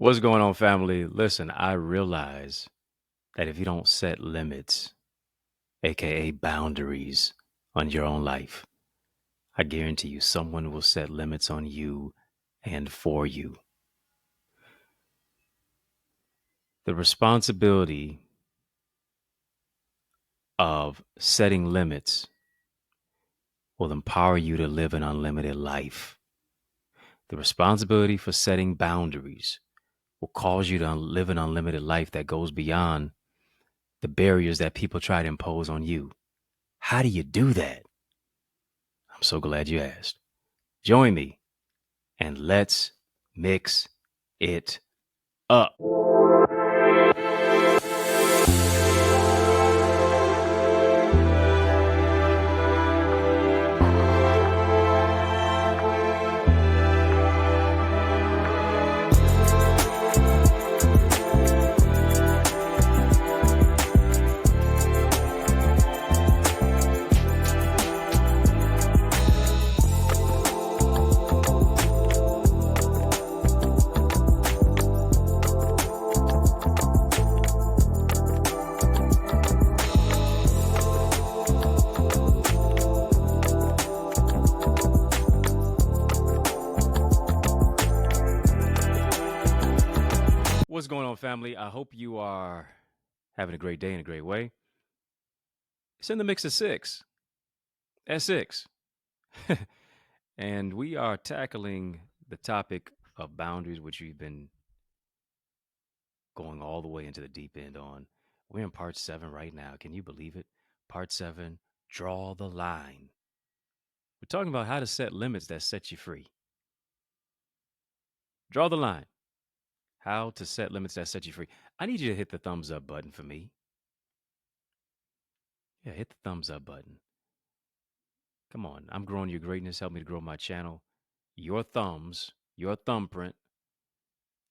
What's going on, family? Listen, I realize that if you don't set limits, aka boundaries, on your own life, I guarantee you someone will set limits on you and for you. The responsibility of setting limits will empower you to live an unlimited life. The responsibility for setting boundaries will cause you to live an unlimited life that goes beyond the barriers that people try to impose on you. How do you do that? I'm so glad you asked. Join me and let's mix it up. What's going on, family? I hope you are having a great day in a great way. It's in the mix of six, S6. And we are tackling the topic of boundaries, which we've been going all the way into the deep end on. We're in part 7 right now. Can you believe it? Part 7, draw the line. We're talking about how to set limits that set you free. Draw the line. How to set limits that set you free. I need you to hit the thumbs up button for me. Yeah, hit the thumbs up button. Come on, I'm growing your greatness. Help me to grow my channel. Your thumbs, your thumbprint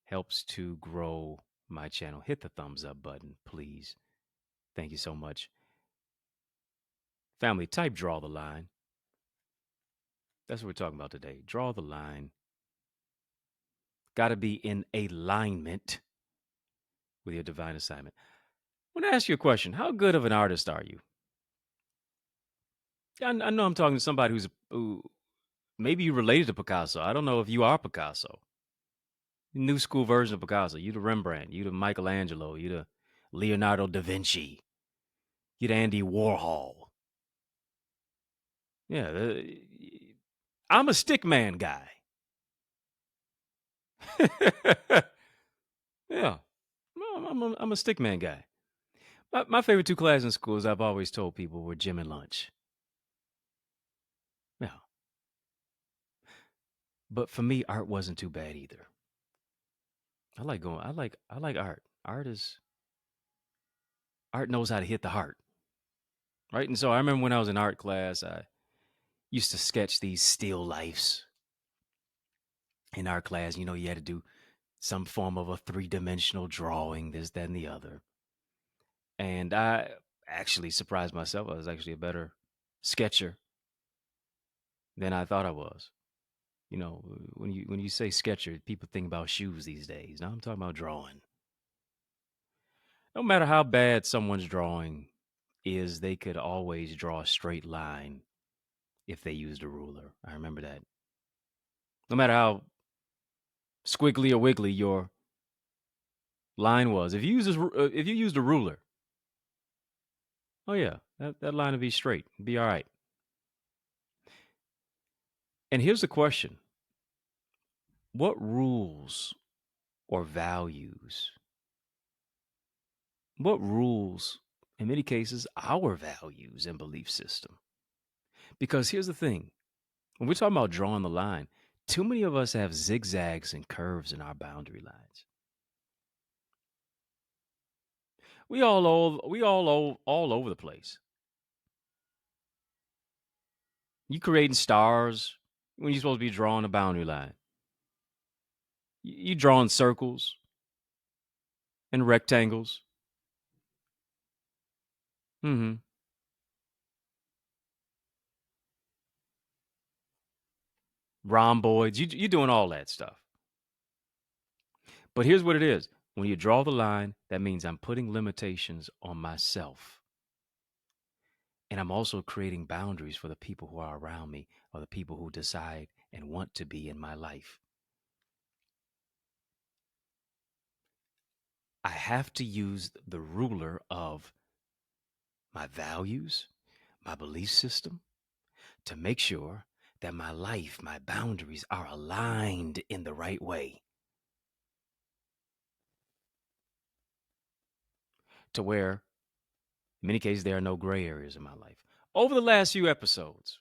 helps to grow my channel. Hit the thumbs up button, please. Thank you so much. Family, type draw the line. That's what we're talking about today. Draw the line. Got to be in alignment with your divine assignment. I want to ask you a question. How good of an artist are you? I know I'm talking to somebody who maybe you related to Picasso. I don't know if you are Picasso. New school version of Picasso. You the Rembrandt. You the Michelangelo. You the Leonardo da Vinci. You the Andy Warhol. Yeah, I'm a stick man guy. Yeah, I'm a stick man guy. My favorite two classes in school, as I've always told people, were gym and lunch. Yeah, but for me, art wasn't too bad either. I like going. I like art. Art knows how to hit the heart, right? And so I remember when I was in art class, I used to sketch these still lifes in art class. You know, you had to do some form of a three-dimensional drawing, this, that, and the other. And I actually surprised myself. I was actually a better sketcher than I thought I was. You know, when you say sketcher, people think about shoes these days. Now I'm talking about drawing. No matter how bad someone's drawing is, they could always draw a straight line if they used a ruler. I remember that. No matter how squiggly or wiggly your line was, if you used a ruler, oh yeah, that line would be straight, be all right. And here's the question: what rules or values? What rules, in many cases, our values and belief system? Because here's the thing: when we're talking about drawing the line, too many of us have zigzags and curves in our boundary lines. We all over the place. You creating stars when you're supposed to be drawing a boundary line. You drawing circles and rectangles. Mm-hmm. Rhomboids. You doing all that stuff. But here's what it is. When you draw the line, that means I'm putting limitations on myself. And I'm also creating boundaries for the people who are around me or the people who decide and want to be in my life. I have to use the ruler of my values, my belief system, to make sure that my life, my boundaries are aligned in the right way. To where, in many cases, there are no gray areas in my life. Over the last few episodes,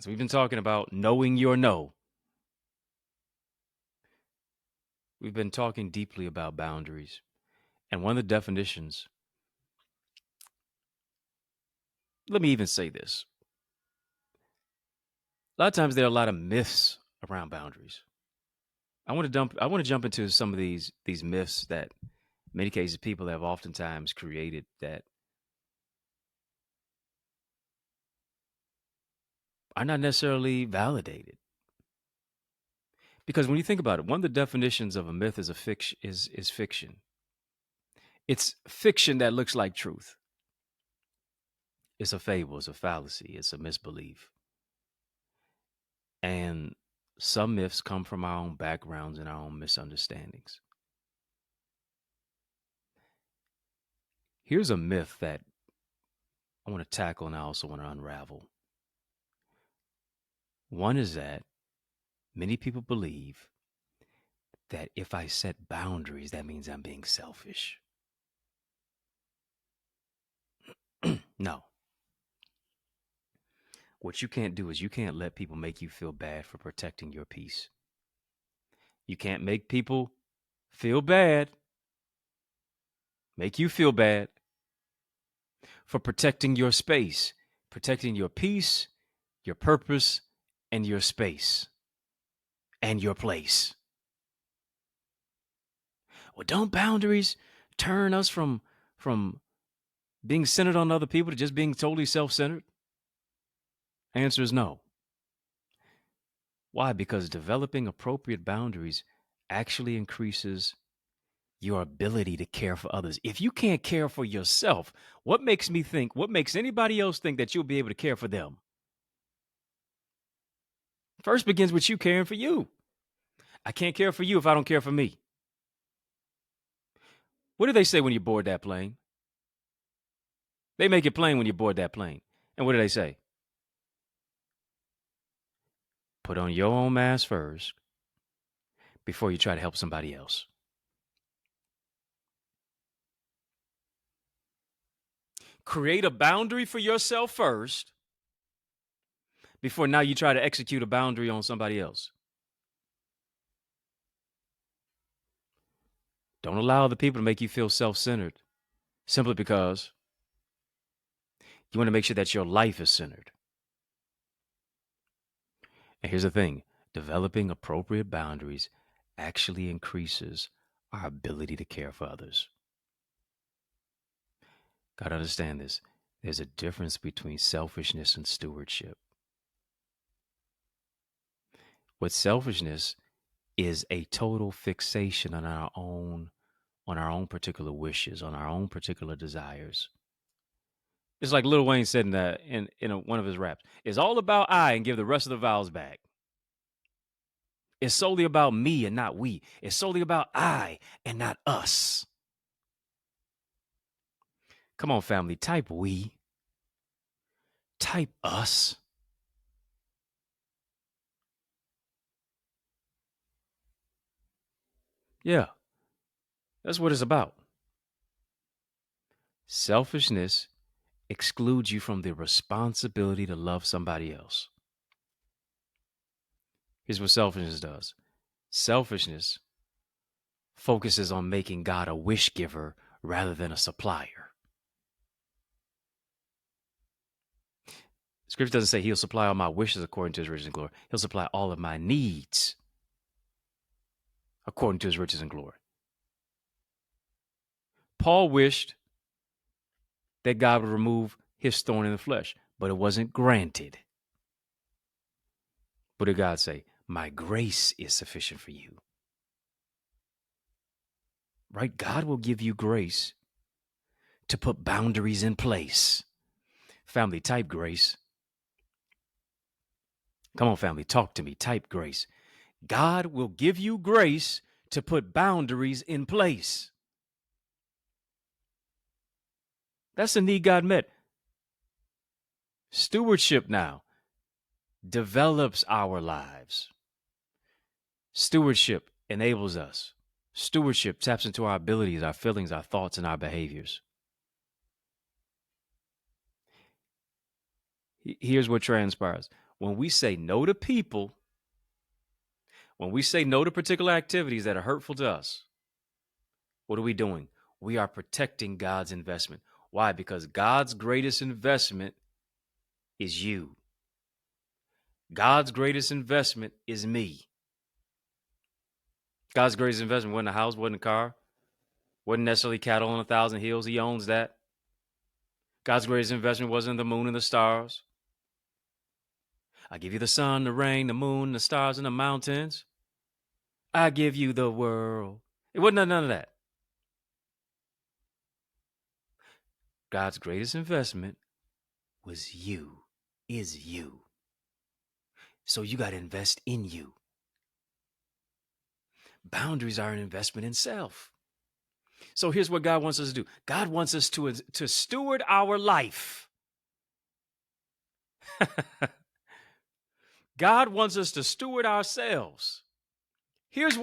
so we've been talking about knowing your no. We've been talking deeply about boundaries. And one of the definitions, let me even say this. A lot of times there are a lot of myths around boundaries. I want to jump into some of these myths that in many cases people have oftentimes created that are not necessarily validated. Because when you think about it, one of the definitions of a myth is is fiction. It's fiction that looks like truth. It's a fable, it's a fallacy, it's a misbelief. And some myths come from our own backgrounds and our own misunderstandings. Here's a myth that I want to tackle and I also want to unravel. One is that many people believe that if I set boundaries, that means I'm being selfish. No. What you can't do is you can't let people make you feel bad for protecting your peace. You can't make people feel bad, make you feel bad for protecting your space, protecting your peace, your purpose, and your space and your place. Well, don't boundaries turn us from being centered on other people to just being totally self-centered? Answer is no. Why? Because developing appropriate boundaries actually increases your ability to care for others. If you can't care for yourself, what makes anybody else think that you'll be able to care for them? First begins with you caring for you. I can't care for you if I don't care for me. What do they say when you board that plane? They make it plain when you board that plane. And what do they say? Put on your own mask first before you try to help somebody else. Create a boundary for yourself first before now you try to execute a boundary on somebody else. Don't allow the people to make you feel self-centered simply because you want to make sure that your life is centered. And here's the thing, developing appropriate boundaries actually increases our ability to care for others. Got to understand this. There's a difference between selfishness and stewardship. With selfishness is a total fixation on our own particular wishes, on our own particular desires. It's like Lil Wayne said in one of his raps. It's all about I and give the rest of the vowels back. It's solely about me and not we. It's solely about I and not us. Come on, family. Type we. Type us. Yeah, that's what it's about. Selfishness excludes you from the responsibility to love somebody else. Here's what selfishness does. Selfishness focuses on making God a wish giver rather than a supplier. Scripture doesn't say he'll supply all my wishes according to his riches and glory. He'll supply all of my needs according to his riches and glory. Paul wished that God would remove his thorn in the flesh, but it wasn't granted. What did God say? My grace is sufficient for you. right? God will give you grace to put boundaries in place. Family, type grace. Come on, family, talk to me. Type grace. God will give you grace to put boundaries in place. That's the need God met. Stewardship now develops our lives. Stewardship enables us. Stewardship taps into our abilities, our feelings, our thoughts, and our behaviors. Here's what transpires. When we say no to people, when we say no to particular activities that are hurtful to us, what are we doing? We are protecting God's investment. Why? Because God's greatest investment is you. God's greatest investment is me. God's greatest investment wasn't a house, wasn't a car, wasn't necessarily cattle on 1,000 hills. He owns that. God's greatest investment wasn't the moon and the stars. I give you the sun, the rain, the moon, the stars, and the mountains. I give you the world. It wasn't none of that. God's greatest investment was you, is you. So you got to invest in you. Boundaries are an investment in self. So here's what God wants us to do. God wants us to steward our life. God wants us to steward ourselves. Here's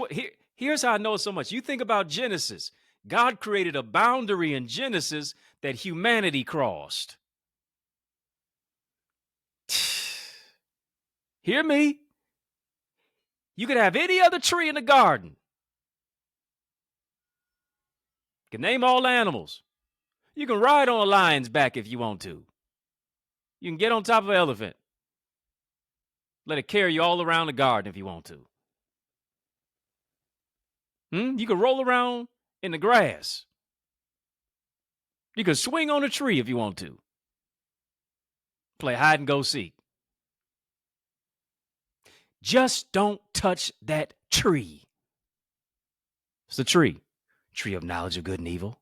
how I know so much. You think about Genesis. God created a boundary in Genesis that humanity crossed. Hear me? You could have any other tree in the garden. You can name all animals. You can ride on a lion's back if you want to. You can get on top of an elephant. Let it carry you all around the garden if you want to. You can roll around in the grass. You can swing on a tree if you want to. Play hide and go seek. Just don't touch that tree. It's the tree. Tree of knowledge of good and evil.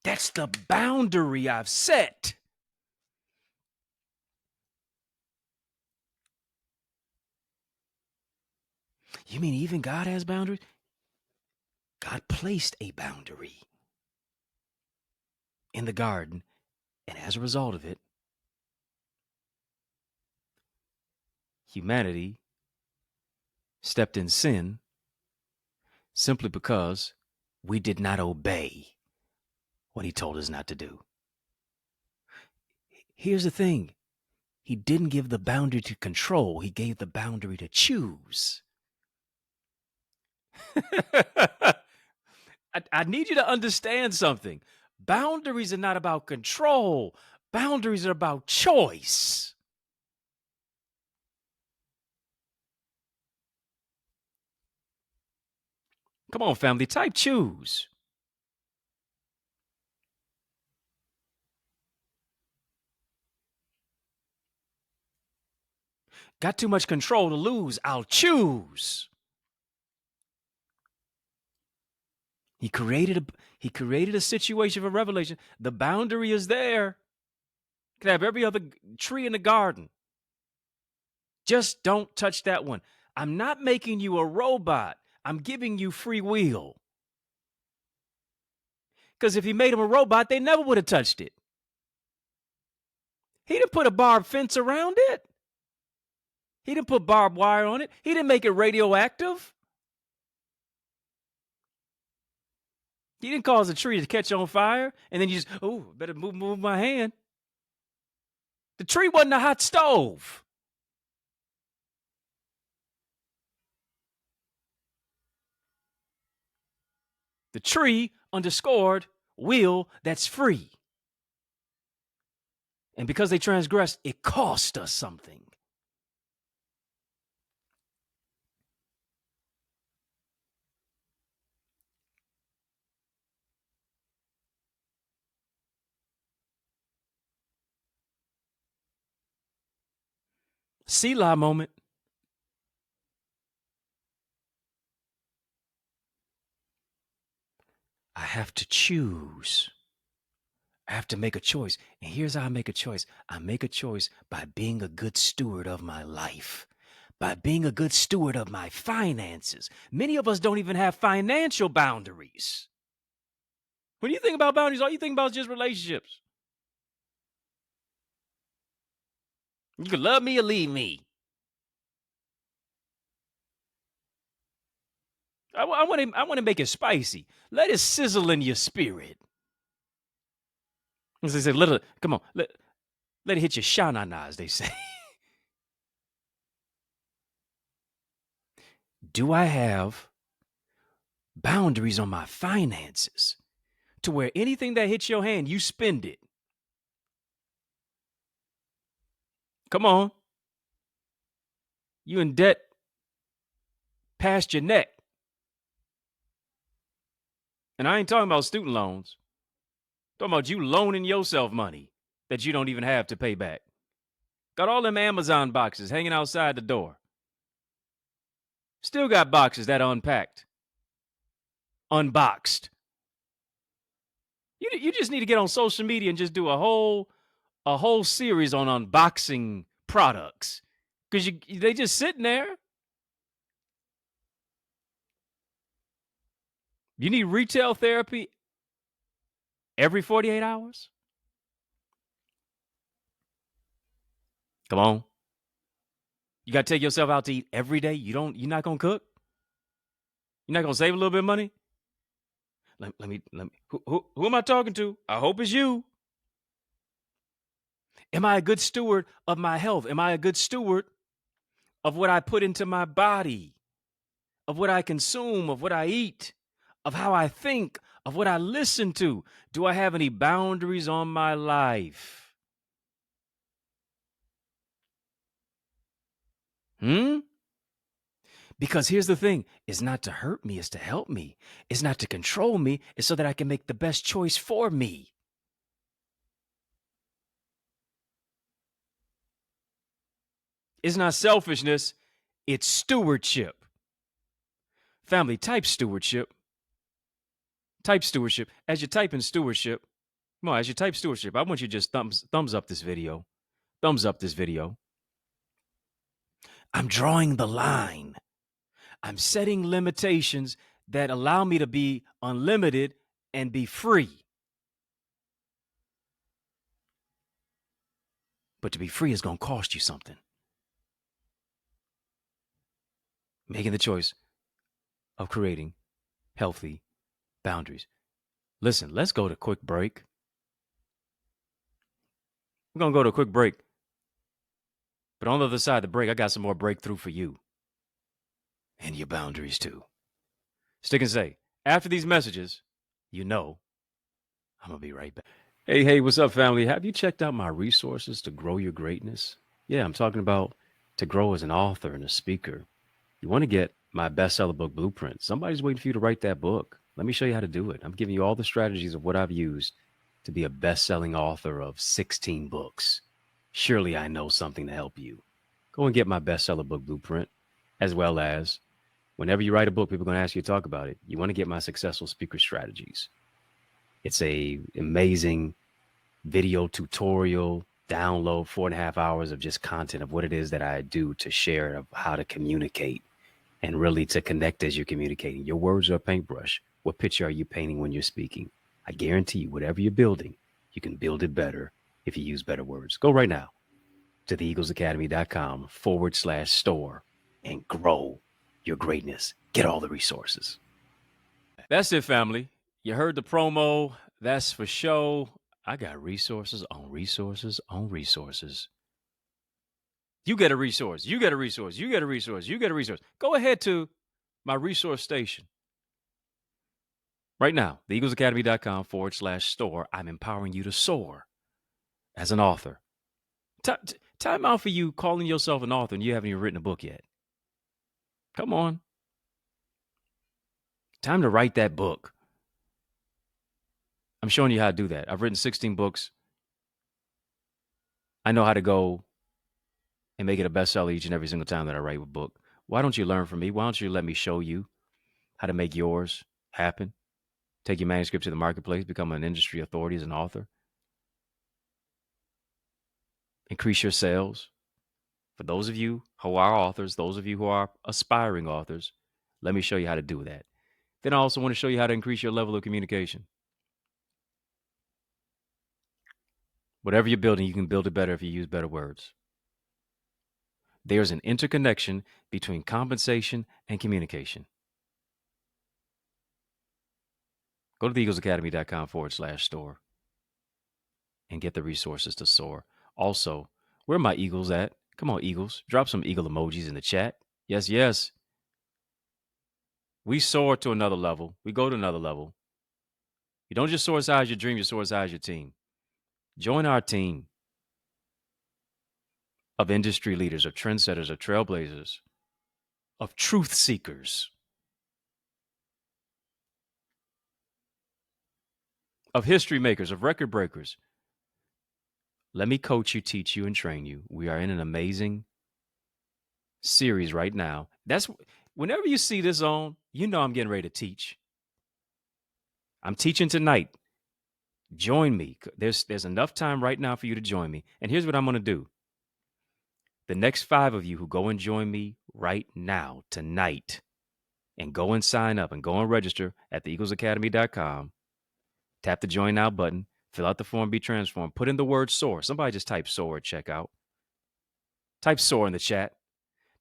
That's the boundary I've set. You mean even God has boundaries? God placed a boundary in the garden, and as a result of it, humanity stepped in sin simply because we did not obey what he told us not to do. Here's the thing. He didn't give the boundary to control. He gave the boundary to choose. I need you to understand something. Boundaries are not about control. Boundaries are about choice. Come on, family, type choose. Got too much control to lose. I'll choose. He created a situation for revelation. The boundary is there. You can have every other tree in the garden. Just don't touch that one. I'm not making you a robot. I'm giving you free will. Because if he made him a robot, they never would have touched it. He didn't put a barbed fence around it. He didn't put barbed wire on it. He didn't make it radioactive. He didn't cause a tree to catch on fire and then you just, better move my hand. The tree wasn't a hot stove. The tree underscored will that's free. And because they transgressed, it cost us something. Selah moment. have to choose. I have to make a choice. And here's how I make a choice. I make a choice by being a good steward of my life, by being a good steward of my finances. Many of us don't even have financial boundaries. When you think about boundaries, all you think about is just relationships. You can love me or leave me. I want to make it spicy. Let it sizzle in your spirit. As they say, come on, let it hit your shanana, as they say. Do I have boundaries on my finances to where anything that hits your hand, you spend it? Come on. You in debt past your neck. And I ain't talking about student loans. I'm talking about you loaning yourself money that you don't even have to pay back. Got all them Amazon boxes hanging outside the door. Still got boxes that are unpacked, unboxed. You just need to get on social media and just do a whole series on unboxing products, because they just sitting there. You need retail therapy every 48 hours. Come on. You got to take yourself out to eat every day. You're not going to cook. You're not going to save a little bit of money. Let me. Who am I talking to? I hope it's you. Am I a good steward of my health? Am I a good steward of what I put into my body, of what I consume, of what I eat, of how I think, of what I listen to? Do I have any boundaries on my life? Because here's the thing, it's not to hurt me, it's to help me. It's not to control me, it's so that I can make the best choice for me. It's not selfishness, it's stewardship. Family, type stewardship. Type stewardship. As you type in stewardship, as you type stewardship, I want you to just thumbs up this video. Thumbs up this video. I'm drawing the line. I'm setting limitations that allow me to be unlimited and be free. But to be free is going to cost you something. Making the choice of creating healthy boundaries. Listen, let's go to a quick break. We're going to go to a quick break. But on the other side of the break, I got some more breakthrough for you. And your boundaries too. Stick and say, after these messages, I'm going to be right back. Hey, what's up, family? Have you checked out my resources to grow your greatness? Yeah, I'm talking about to grow as an author and a speaker. You want to get my bestseller book blueprint. Somebody's waiting for you to write that book. Let me show you how to do it. I'm giving you all the strategies of what I've used to be a best-selling author of 16 books. Surely I know something to help you. Go and get my bestseller book blueprint, as well as whenever you write a book, people are going to ask you to talk about it. You want to get my successful speaker strategies. It's a amazing video tutorial, download 4.5 hours of just content of what it is that I do to share of how to communicate and really to connect as you're communicating. Your words are a paintbrush. What picture are you painting when you're speaking? I guarantee you, whatever you're building, you can build it better if you use better words. Go right now to theeaglesacademy.com/store and grow your greatness. Get all the resources. That's it, family. You heard the promo. That's for show. I got resources on resources on resources. You get a resource. You get a resource. You get a resource. You get a resource. Go ahead to my resource station. Right now, theeaglesacademy.com/store. I'm empowering you to soar as an author. Time out for you calling yourself an author and you haven't even written a book yet. Come on. Time to write that book. I'm showing you how to do that. I've written 16 books. I know how to go and make it a bestseller each and every single time that I write a book. Why don't you learn from me? Why don't you let me show you how to make yours happen? Take your manuscript to the marketplace, become an industry authority as an author. Increase your sales. For those of you who are authors, those of you who are aspiring authors, let me show you how to do that. Then I also want to show you how to increase your level of communication. Whatever you're building, you can build it better if you use better words. There's an interconnection between compensation and communication. Go to theeaglesacademy.com/store and get the resources to soar. Also, where are my eagles at? Come on, eagles. Drop some eagle emojis in the chat. Yes, yes. We soar to another level. We go to another level. You don't just soar as high as your dream, you soar as high as your team. Join our team of industry leaders, of trendsetters, of trailblazers, of truth seekers, of history makers, of record breakers. Let me coach you, teach you, and train you. We are in an amazing series right now. That's whenever you see this on, you know I'm getting ready to teach. I'm teaching tonight. Join me. There's enough time right now for you to join me. And here's what I'm going to do. The next 5 of you who go and join me right now, tonight, and go and sign up and go and register at theeaglesacademy.com, tap the join now button, fill out the form, be transformed, put in the word soar. Somebody just type soar at checkout. Type soar in the chat.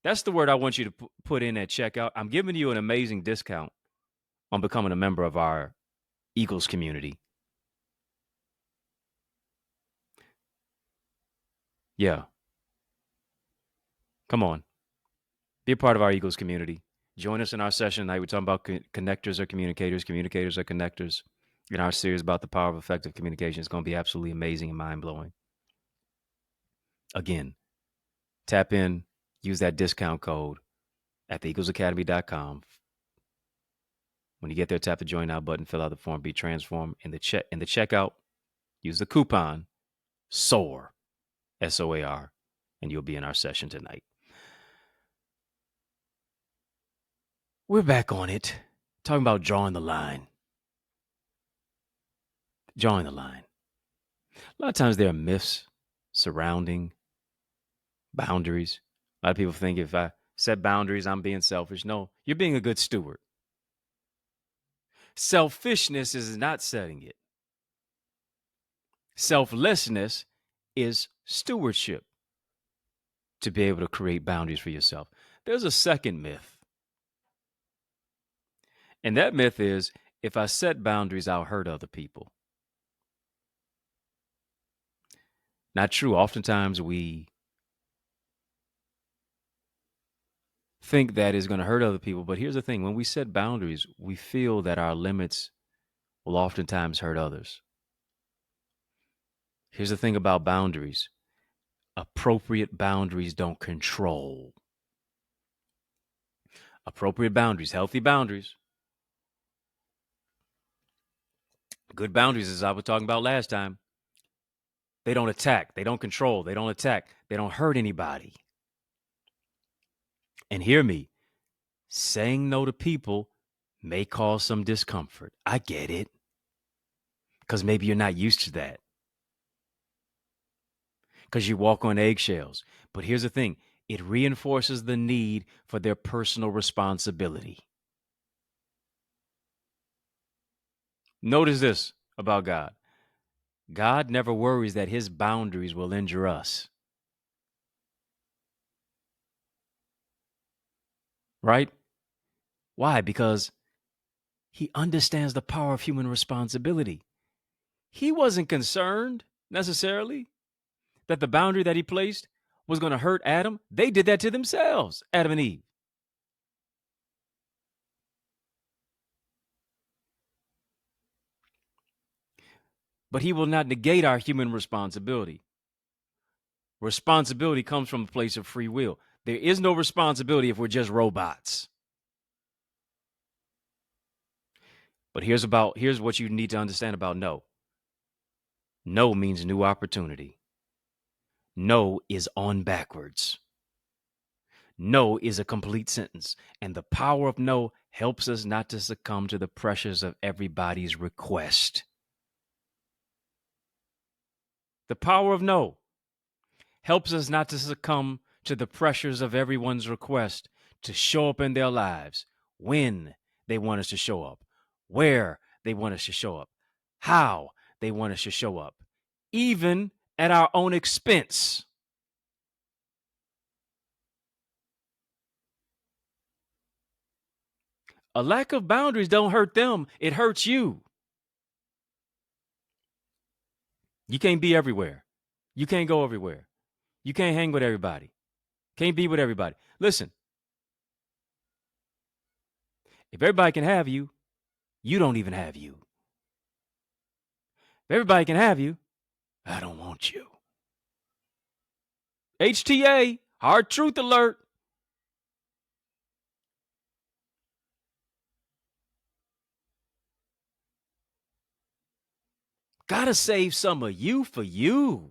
That's the word I want you to put in at checkout. I'm giving you an amazing discount on becoming a member of our Eagles community. Yeah. Come on. Be a part of our Eagles community. Join us in our session tonight. We're talking about connectors are communicators. Communicators are connectors. In our series about the power of effective communication, it's going to be absolutely amazing and mind-blowing. Again, tap in, use that discount code at theeaglesacademy.com. When you get there, tap the join now button, fill out the form, be transformed. In the checkout, use the coupon SOAR, SOAR, and you'll be in our session tonight. We're back on it, talking about drawing the line. Drawing the line. A lot of times there are myths surrounding boundaries. A lot of people think if I set boundaries, I'm being selfish. No, you're being a good steward. Selfishness is not setting it. Selflessness is stewardship, to be able to create boundaries for yourself. There's a second myth. And that myth is, if I set boundaries, I'll hurt other people. Not true. Oftentimes we think that is going to hurt other people. But here's the thing. When we set boundaries, we feel that our limits will oftentimes hurt others. Here's the thing about boundaries. Appropriate boundaries don't control. Appropriate boundaries, healthy boundaries, good boundaries, as I was talking about last time, they don't attack, they don't control, they don't attack, they don't hurt anybody. And hear me, saying no to people may cause some discomfort. I get it, because maybe you're not used to that, because you walk on eggshells. But here's the thing, it reinforces the need for their personal responsibility. Notice this about God. God never worries that his boundaries will injure us. Right? Why? Because he understands the power of human responsibility. He wasn't concerned necessarily that the boundary that he placed was going to hurt Adam. They did that to themselves, Adam and Eve. But he will not negate our human responsibility. Responsibility comes from a place of free will. There is no responsibility if we're just robots. But here's what you need to understand about no. No means new opportunity. No is on backwards. No is a complete sentence. And the power of no helps us not to succumb to the pressures of everybody's request. The power of no helps us not to succumb to the pressures of everyone's request to show up in their lives when they want us to show up, where they want us to show up, how they want us to show up, even at our own expense. A lack of boundaries don't hurt them, it hurts you. You can't be everywhere. You can't go everywhere. You can't hang with everybody. Can't be with everybody. Listen, if everybody can have you, you don't even have you. If everybody can have you, I don't want you. HTA, hard truth alert. Gotta save some of you for you.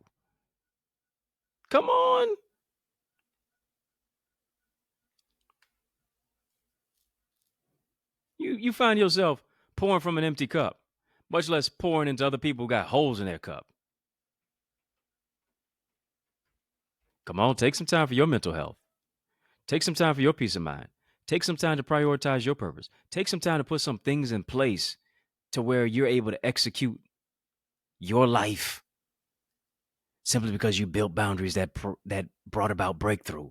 Come on. You find yourself pouring from an empty cup, much less pouring into other people who got holes in their cup. Come on, take some time for your mental health. Take some time for your peace of mind. Take some time to prioritize your purpose. Take some time to put some things in place to where you're able to execute your life simply because you built boundaries that brought about breakthrough.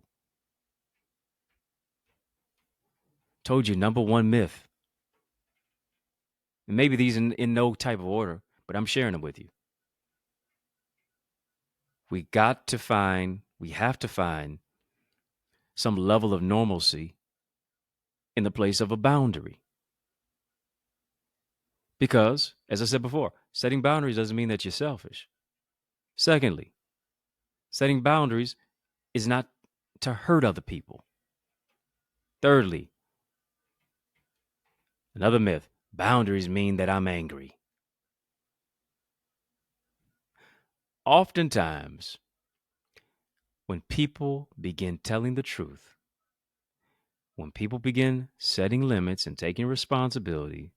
Told you, number one myth. And maybe these in no type of order, but I'm sharing them with you. We have to find some level of normalcy in the place of a boundary. Because, as I said before, setting boundaries doesn't mean that you're selfish. Secondly, setting boundaries is not to hurt other people. Thirdly, another myth, boundaries mean that I'm angry. Oftentimes, when people begin telling the truth, when people begin setting limits and taking responsibility,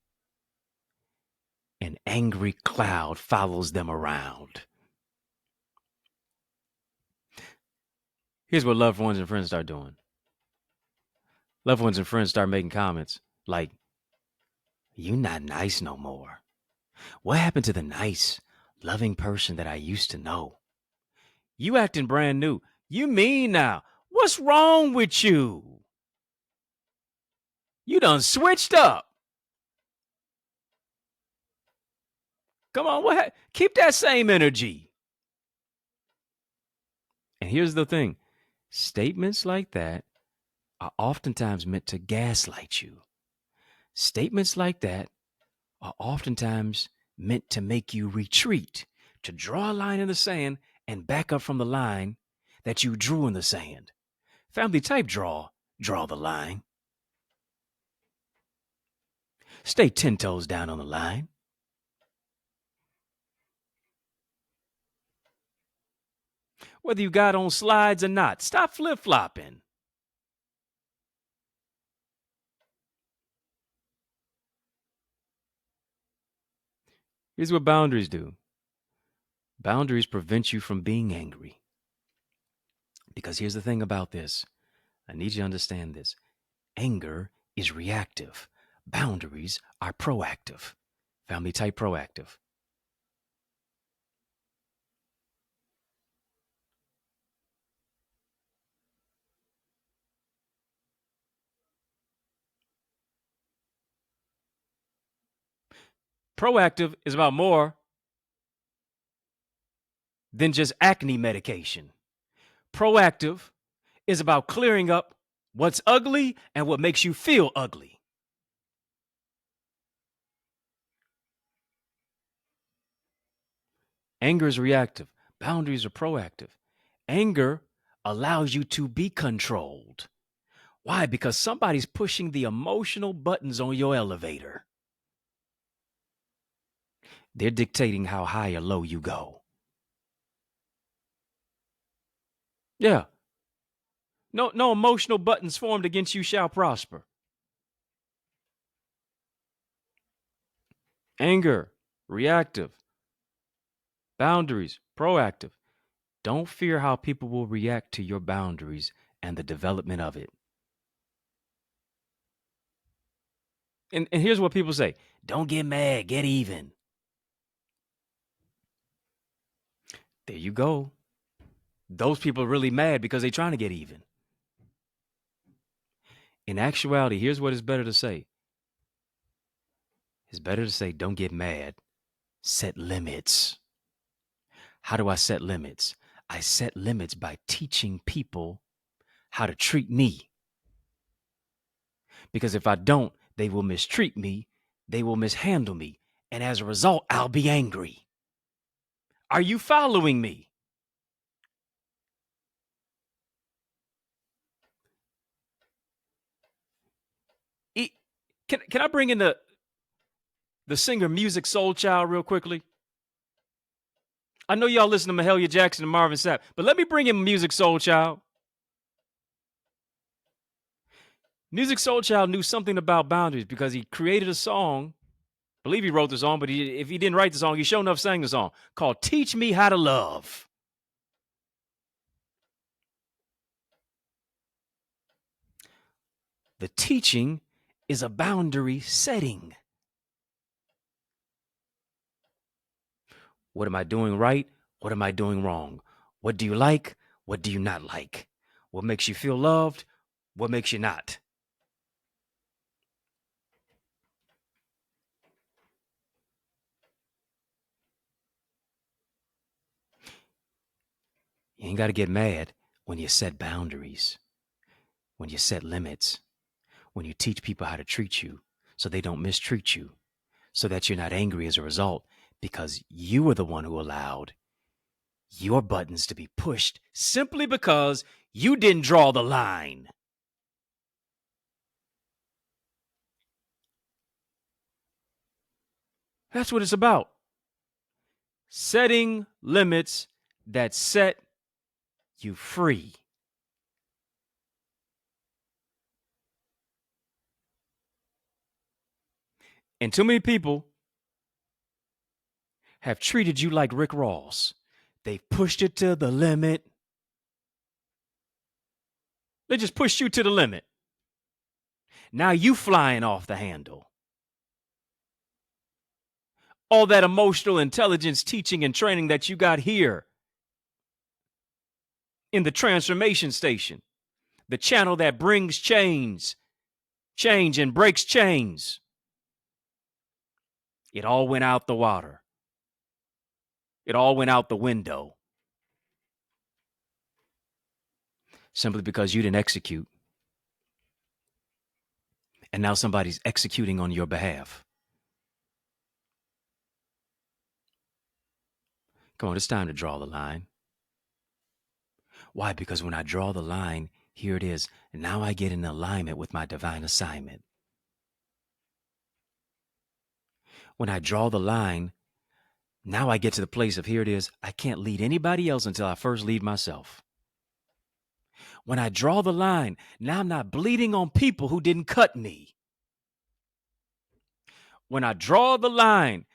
an angry cloud follows them around. Here's what loved ones and friends start doing. Loved ones and friends start making comments like, "You not nice no more. What happened to the nice, loving person that I used to know? You acting brand new. You mean now. What's wrong with you? You done switched up. Come on, keep that same energy." And here's the thing. Statements like that are oftentimes meant to gaslight you. Statements like that are oftentimes meant to make you retreat, to draw a line in the sand and back up from the line that you drew in the sand. Family type draw the line. Stay 10 toes down on the line. Whether you got on slides or not, stop flip-flopping. Here's what boundaries do. Boundaries prevent you from being angry. Because here's the thing about this. I need you to understand this. Anger is reactive. Boundaries are proactive. Family type proactive. Proactive is about more than just acne medication. Proactive is about clearing up what's ugly and what makes you feel ugly. Anger is reactive. Boundaries are proactive. Anger allows you to be controlled. Why? Because somebody's pushing the emotional buttons on your elevator. They're dictating how high or low you go. Yeah. No emotional buttons formed against you shall prosper. Anger, reactive. Boundaries, proactive. Don't fear how people will react to your boundaries and the development of it. And here's what people say: don't get mad, get even. There you go. Those people are really mad because they're trying to get even. In actuality, here's what it's better to say: it's better to say, don't get mad, set limits. How do I set limits? I set limits by teaching people how to treat me. Because if I don't, they will mistreat me, they will mishandle me, and as a result, I'll be angry. Are you following me? Can I bring in the singer Music Soul Child real quickly? I know y'all listen to Mahalia Jackson and Marvin Sapp, but let me bring in Music Soul Child. Music Soul Child knew something about boundaries because he created a song. I believe he wrote the song, but if he didn't write the song, he sure enough sang the song called Teach Me How to Love. The teaching is a boundary setting. What am I doing right? What am I doing wrong? What do you like? What do you not like? What makes you feel loved? What makes you not? You ain't got to get mad when you set boundaries, when you set limits, when you teach people how to treat you so they don't mistreat you, so that you're not angry as a result because you were the one who allowed your buttons to be pushed simply because you didn't draw the line. That's what it's about. Setting limits that set you free. And too many people have treated you like Rick Ross. They've pushed it to the limit. They just pushed you to the limit. Now you flying off the handle. All that emotional intelligence teaching and training that you got here in the transformation station, the channel that brings change and breaks chains. It all went out the water. It all went out the window. Simply because you didn't execute. And now somebody's executing on your behalf. Come on, it's time to draw the line. Why? Because when I draw the line, here it is. Now I get in alignment with my divine assignment. When I draw the line, now I get to the place of here it is. I can't lead anybody else until I first lead myself. When I draw the line, now I'm not bleeding on people who didn't cut me. When I draw the line,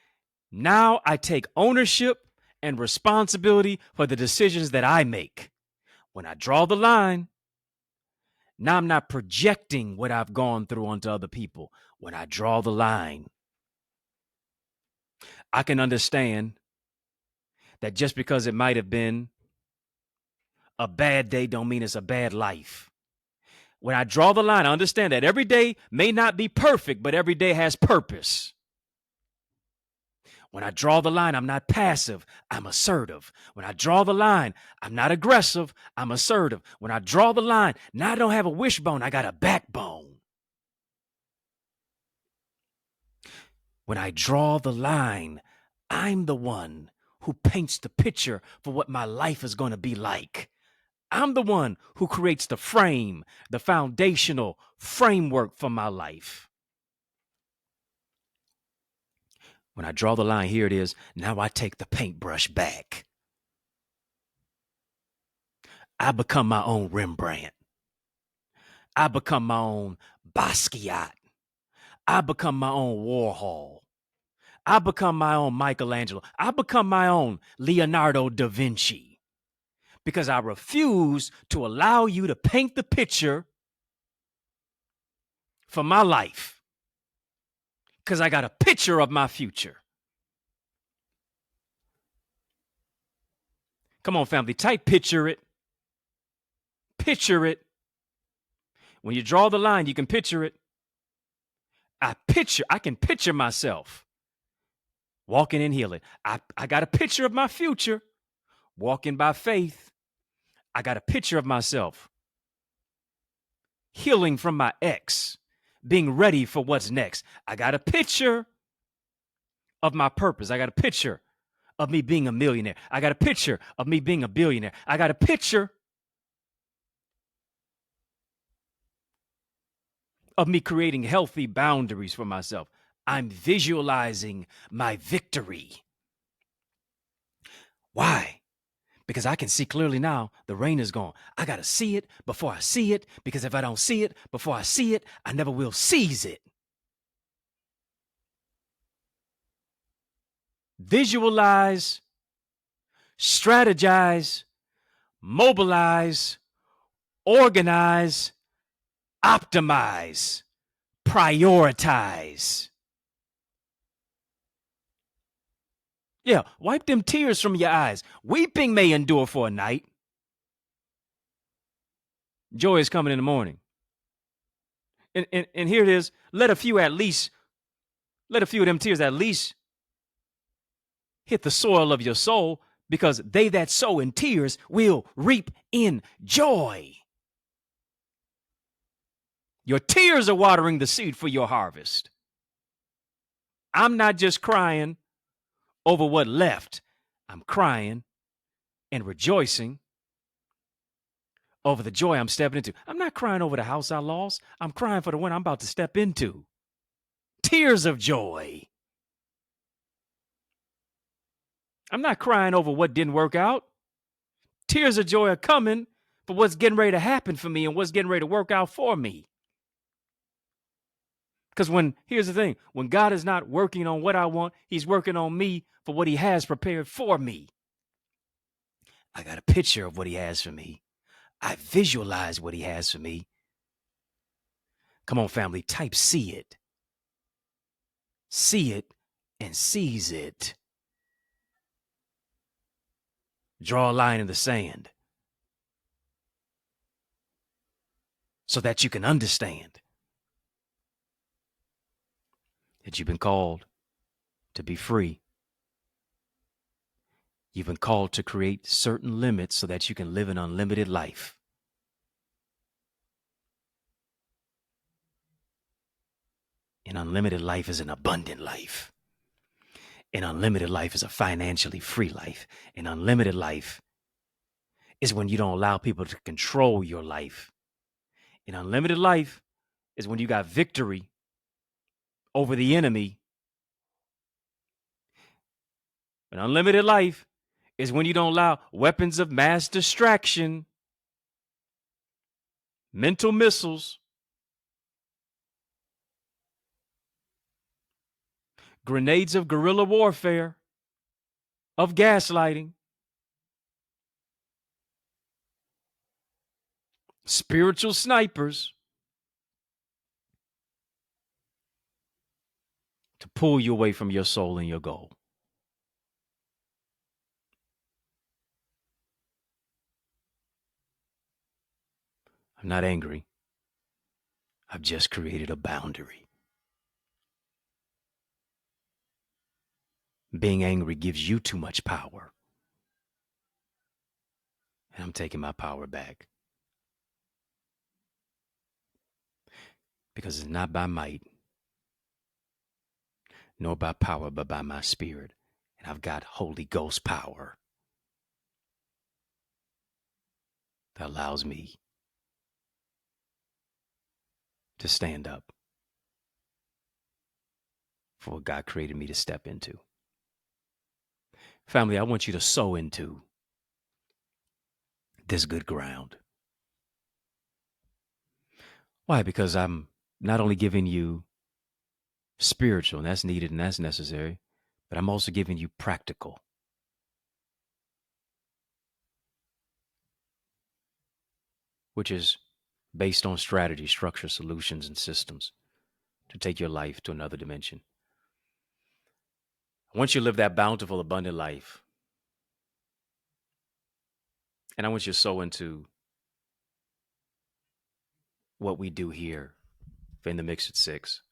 now I take ownership and responsibility for the decisions that I make. When I draw the line, now I'm not projecting what I've gone through onto other people. When I draw the line, I can understand that just because it might have been a bad day don't mean it's a bad life. When I draw the line, I understand that every day may not be perfect, but every day has purpose. When I draw the line, I'm not passive, I'm assertive. When I draw the line, I'm not aggressive, I'm assertive. When I draw the line, now I don't have a wishbone, I got a backbone. When I draw the line, I'm the one who paints the picture for what my life is going to be like. I'm the one who creates the frame, the foundational framework for my life. When I draw the line, here it is. Now I take the paintbrush back. I become my own Rembrandt. I become my own Basquiat. I become my own Warhol. I become my own Michelangelo. I become my own Leonardo da Vinci because I refuse to allow you to paint the picture for my life because I got a picture of my future. Come on, family, type picture it. Picture it. When you draw the line, you can picture it. I can picture myself walking in healing. I got a picture of my future walking by faith. I got a picture of myself healing from my ex, being ready for what's next. I got a picture of my purpose. I got a picture of me being a millionaire. I got a picture of me being a billionaire. I got a picture of me creating healthy boundaries for myself. I'm visualizing my victory. Why? Because I can see clearly now the rain is gone. I got to see it before I see it, because if I don't see it before I see it, I never will seize it. Visualize, strategize, mobilize, organize, optimize, prioritize. Yeah, wipe them tears from your eyes. Weeping may endure for a night. Joy is coming in the morning. And here it is. Let a few of them tears at least hit the soil of your soul, because they that sow in tears will reap in joy. Your tears are watering the seed for your harvest. I'm not just crying over what left. I'm crying and rejoicing over the joy I'm stepping into. I'm not crying over the house I lost. I'm crying for the one I'm about to step into. Tears of joy. I'm not crying over what didn't work out. Tears of joy are coming for what's getting ready to happen for me and what's getting ready to work out for me. Because here's the thing, when God is not working on what I want, he's working on me for what he has prepared for me. I got a picture of what he has for me. I visualize what he has for me. Come on, family, type see it. See it and seize it. Draw a line in the sand so that you can understand that you've been called to be free. You've been called to create certain limits so that you can live an unlimited life. An unlimited life is an abundant life. An unlimited life is a financially free life. An unlimited life is when you don't allow people to control your life. An unlimited life is when you got victory over the enemy. An unlimited life is when you don't allow weapons of mass distraction, mental missiles, grenades of guerrilla warfare, of gaslighting, spiritual snipers to pull you away from your soul and your goal. I'm not angry. I've just created a boundary. Being angry gives you too much power. And I'm taking my power back. Because it's not by might, nor by power, but by my spirit. And I've got Holy Ghost power that allows me to stand up for what God created me to step into. Family, I want you to sow into this good ground. Why? Because I'm not only giving you spiritual, and that's needed and that's necessary, but I'm also giving you practical, which is based on strategy, structure, solutions, and systems to take your life to another dimension. Once you live that bountiful, abundant life, and I want you to sow into what we do here in the Mix at Six,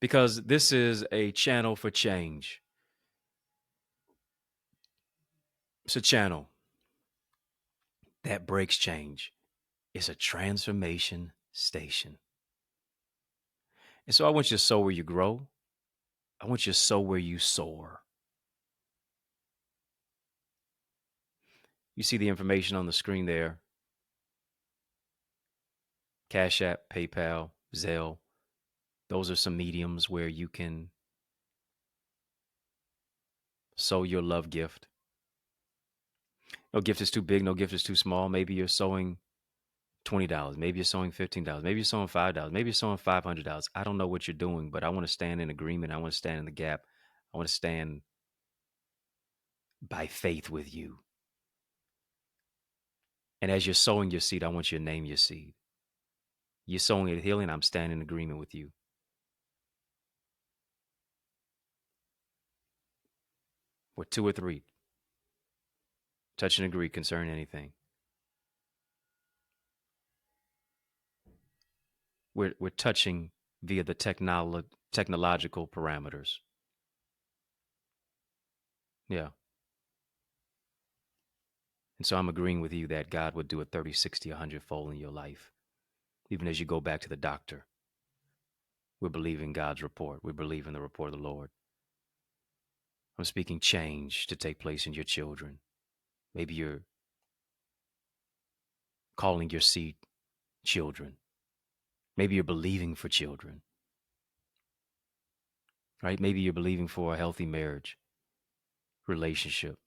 because this is a channel for change. It's a channel that breaks change. It's a transformation station. And so I want you to sow where you grow. I want you to sow where you soar. You see the information on the screen there. Cash App, PayPal, Zelle. Those are some mediums where you can sow your love gift. No gift is too big, no gift is too small. Maybe you're sowing $20. Maybe you're sowing $15. Maybe you're sowing $5. Maybe you're sowing $500. I don't know what you're doing, but I want to stand in agreement. I want to stand in the gap. I want to stand by faith with you. And as you're sowing your seed, I want you to name your seed. You're sowing it healing. I'm standing in agreement with you. We're two or three. Touch and agree concerning anything. We're touching via the technological parameters. Yeah. And so I'm agreeing with you that God would do a 30, 60, 100 fold in your life. Even as you go back to the doctor, we're believing God's report. We believe in the report of the Lord. I'm speaking change to take place in your children. Maybe you're calling your seed children. Maybe you're believing for children, right? Maybe you're believing for a healthy marriage, relationship,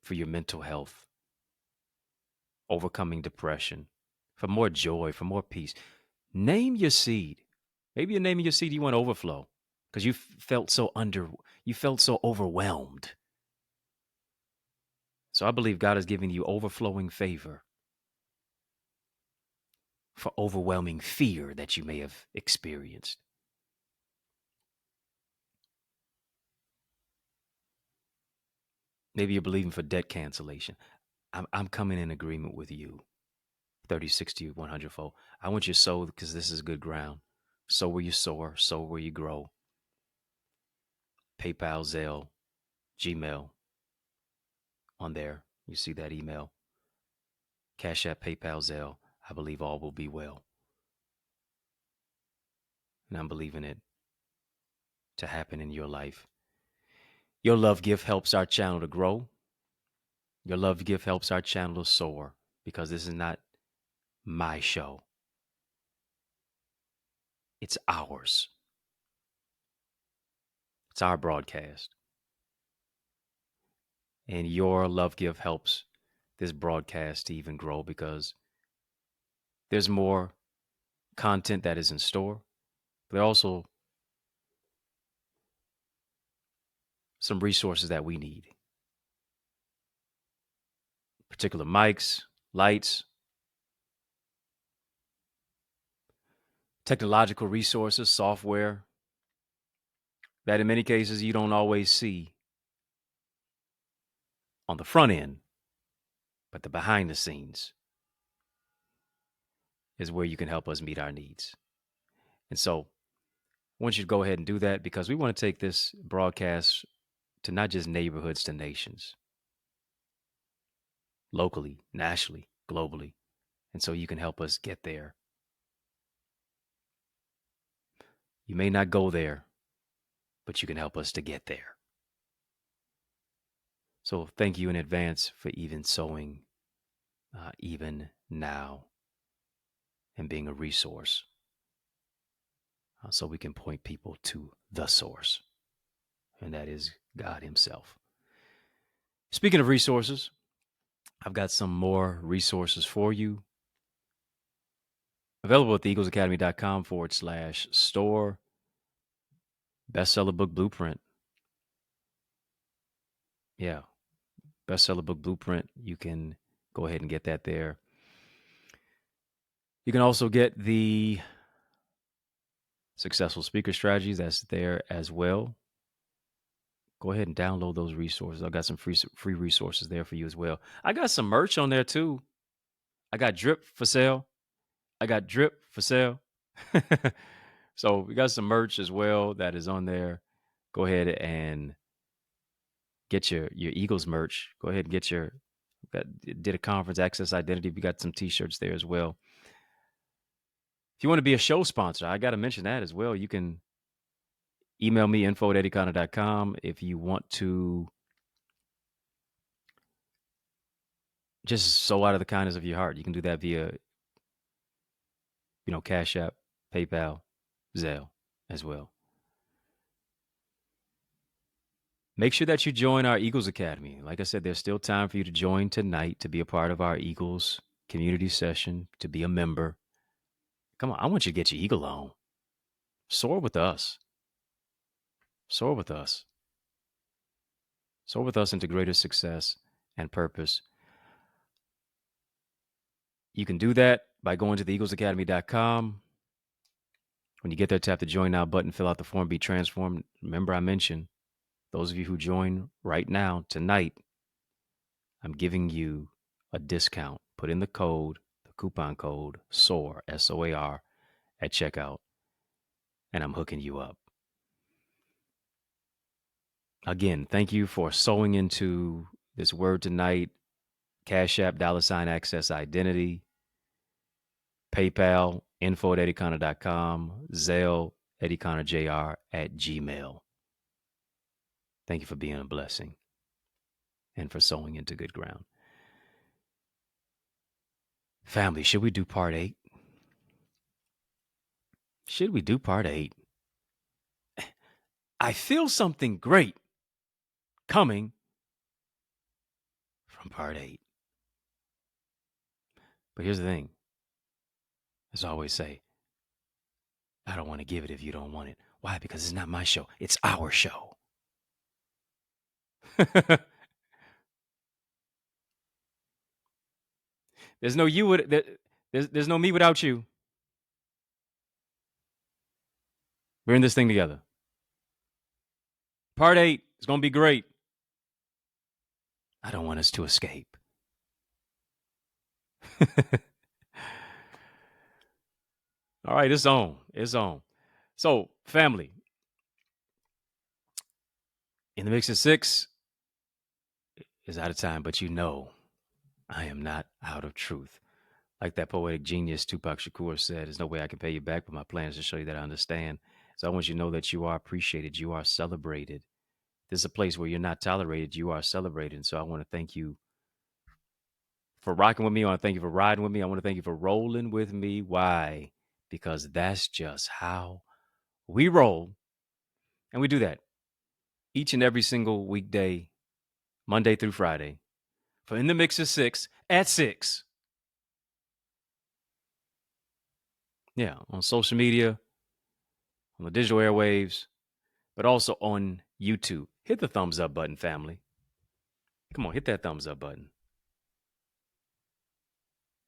for your mental health, overcoming depression, for more joy, for more peace. Name your seed. Maybe you're naming your seed you want overflow because you felt so overwhelmed. So I believe God is giving you overflowing favor for overwhelming fear that you may have experienced. Maybe you're believing for debt cancellation. I'm coming in agreement with you. 30, 60, 100 fold. I want you to sow because this is good ground. Sow where you soar, sow where you grow. PayPal, Zelle, Gmail on there. You see that email. Cash App, PayPal, Zelle. I believe all will be well. And I'm believing it to happen in your life. Your love gift helps our channel to grow. Your love gift helps our channel to soar because this is not my show. It's ours. It's our broadcast. And your love gift helps this broadcast to even grow because there's more content that is in store. There are also some resources that we need. Particular mics, lights, technological resources, software that in many cases you don't always see on the front end, but the behind the scenes is where you can help us meet our needs. And so I want you to go ahead and do that because we want to take this broadcast to not just neighborhoods, to nations, locally, nationally, globally. And so you can help us get there. You may not go there, but you can help us to get there. So thank you in advance for even sowing, even now, and being a resource so we can point people to the source, and that is God Himself. Speaking of resources, I've got some more resources for you available at theeaglesacademy.com/store. Bestseller book blueprint. Yeah. Bestseller book blueprint. You can go ahead and get that there. You can also get the successful speaker strategies. That's there as well. Go ahead and download those resources. I've got some free resources there for you as well. I got some merch on there too. I got drip for sale. I got drip for sale. So we got some merch as well that is on there. Go ahead and get your Eagles merch. Go ahead and get your did a conference access identity. We got some t-shirts there as well. If you want to be a show sponsor, I got to mention that as well. You can email me info@eddieconner.com if you want to just sow out of the kindness of your heart. You can do that via, Cash App, PayPal, Zelle as well. Make sure that you join our Eagles Academy. Like I said, there's still time for you to join tonight to be a part of our Eagles community session, to be a member. Come on, I want you to get your eagle on. Soar with us. Soar with us. Soar with us into greater success and purpose. You can do that by going to theeaglesacademy.com. When you get there, tap the Join Now button, fill out the form, be transformed. Remember, I mentioned those of you who join right now, tonight, I'm giving you a discount. Put in the coupon code SOAR, SOAR, at checkout, and I'm hooking you up. Again, thank you for sewing into this word tonight. Cash App, $access identity, PayPal, info@eddieconner.com, Zelle, eddieconnerjr@gmail. Thank you for being a blessing and for sowing into good ground. Family, should we do part 8? Should we do part 8? I feel something great coming from part 8. But here's the thing. As I always say, I don't want to give it if you don't want it. Why? Because it's not my show. It's our show. There's no you. There's no me without you. We're in this thing together. Part 8 is going to be great. I don't want us to escape. All right, it's on. It's on. So, family, in the mix of 6 is out of time, but I am not out of truth. Like that poetic genius Tupac Shakur said, there's no way I can pay you back, but my plan is to show you that I understand. So I want you to know that you are appreciated. You are celebrated. This is a place where you're not tolerated. You are celebrated. And so I want to thank you for rocking with me. I want to thank you for riding with me. I want to thank you for rolling with me. Why? Because that's just how we roll. And we do that each and every single weekday, Monday through Friday, for In the Mix of 6 at 6. Yeah, on social media, on the digital airwaves, but also on YouTube. Hit the thumbs up button, family. Come on, hit that thumbs up button.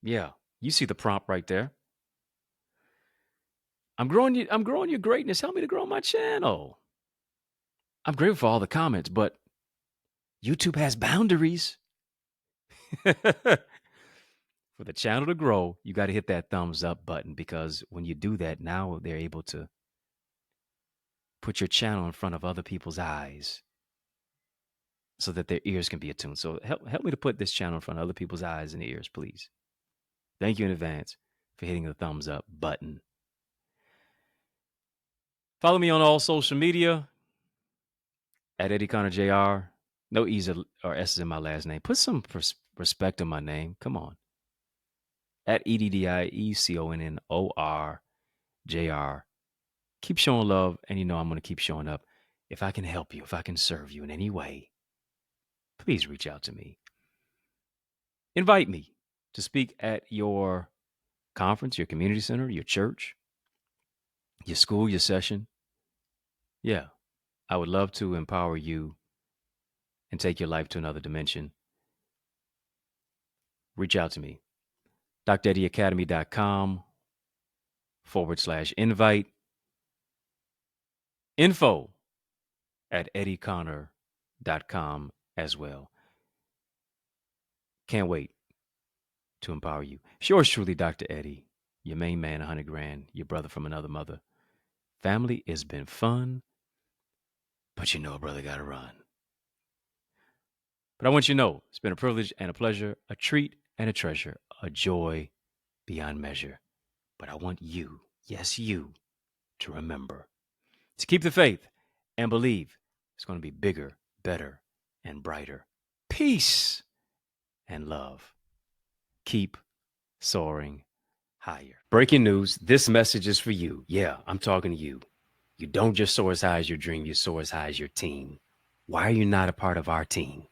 Yeah, you see the prompt right there. I'm growing your greatness. Help me to grow my channel. I'm grateful for all the comments, but YouTube has boundaries. For the channel to grow, you got to hit that thumbs up button, because when you do that, now they're able to put your channel in front of other people's eyes so that their ears can be attuned. So help me to put this channel in front of other people's eyes and ears, please. Thank you in advance for hitting the thumbs up button. Follow me on all social media at Eddie Conner Jr. No E's or S's in my last name. Put some respect on my name. Come on. At EDDIECONNORJR. Keep showing love, and I'm going to keep showing up. If I can help you, if I can serve you in any way, please reach out to me. Invite me to speak at your conference, your community center, your church, your school, your session. Yeah, I would love to empower you and take your life to another dimension. Reach out to me. DrEddieAcademy.com/invite. info@eddieconnor.com as well. Can't wait to empower you. Yours truly, Dr. Eddie, your main man, 100 grand, your brother from another mother. Family has been fun, but you know a brother got to run. But I want you to know it's been a privilege and a pleasure, a treat and a treasure, a joy beyond measure. But I want you, yes, you, to remember to keep the faith and believe it's going to be bigger, better, and brighter. Peace and love. Keep soaring higher. Breaking news, this message is for you. Yeah, I'm talking to you. You don't just soar as high as your dream, you soar as high as your team. Why are you not a part of our team,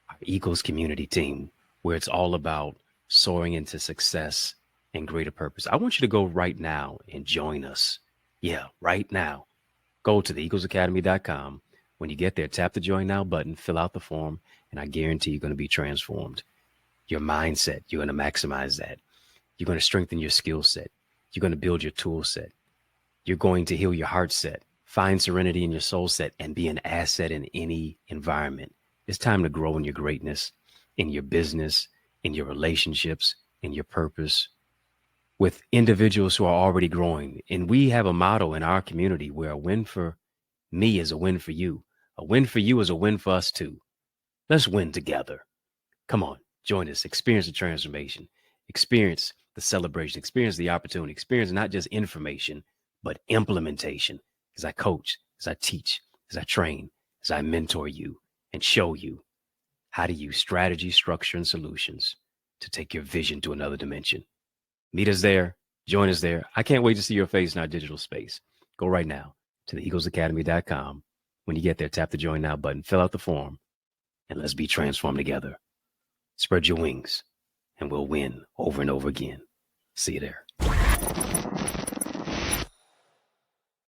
our Eagles community team, where it's all about soaring into success and greater purpose? I want you to go right now and join us. Yeah, right now. Go to theeaglesacademy.com. When you get there, tap the Join Now button, fill out the form, and I guarantee you're going to be transformed. Your mindset, you're going to maximize that. You're going to strengthen your skill set. You're going to build your tool set. You're going to heal your heart set, find serenity in your soul set, and be an asset in any environment. It's time to grow in your greatness, in your business, in your relationships, in your purpose, with individuals who are already growing. And we have a motto in our community where a win for me is a win for you. A win for you is a win for us too. Let's win together. Come on, join us, experience the transformation, experience the celebration, experience the opportunity, experience not just information, but implementation. As I coach, as I teach, as I train, as I mentor you and show you how to use strategy, structure, and solutions to take your vision to another dimension. Meet us there. Join us there. I can't wait to see your face in our digital space. Go right now to theeaglesacademy.com. When you get there, tap the Join Now button, fill out the form, and let's be transformed together. Spread your wings, and we'll win over and over again. See you there.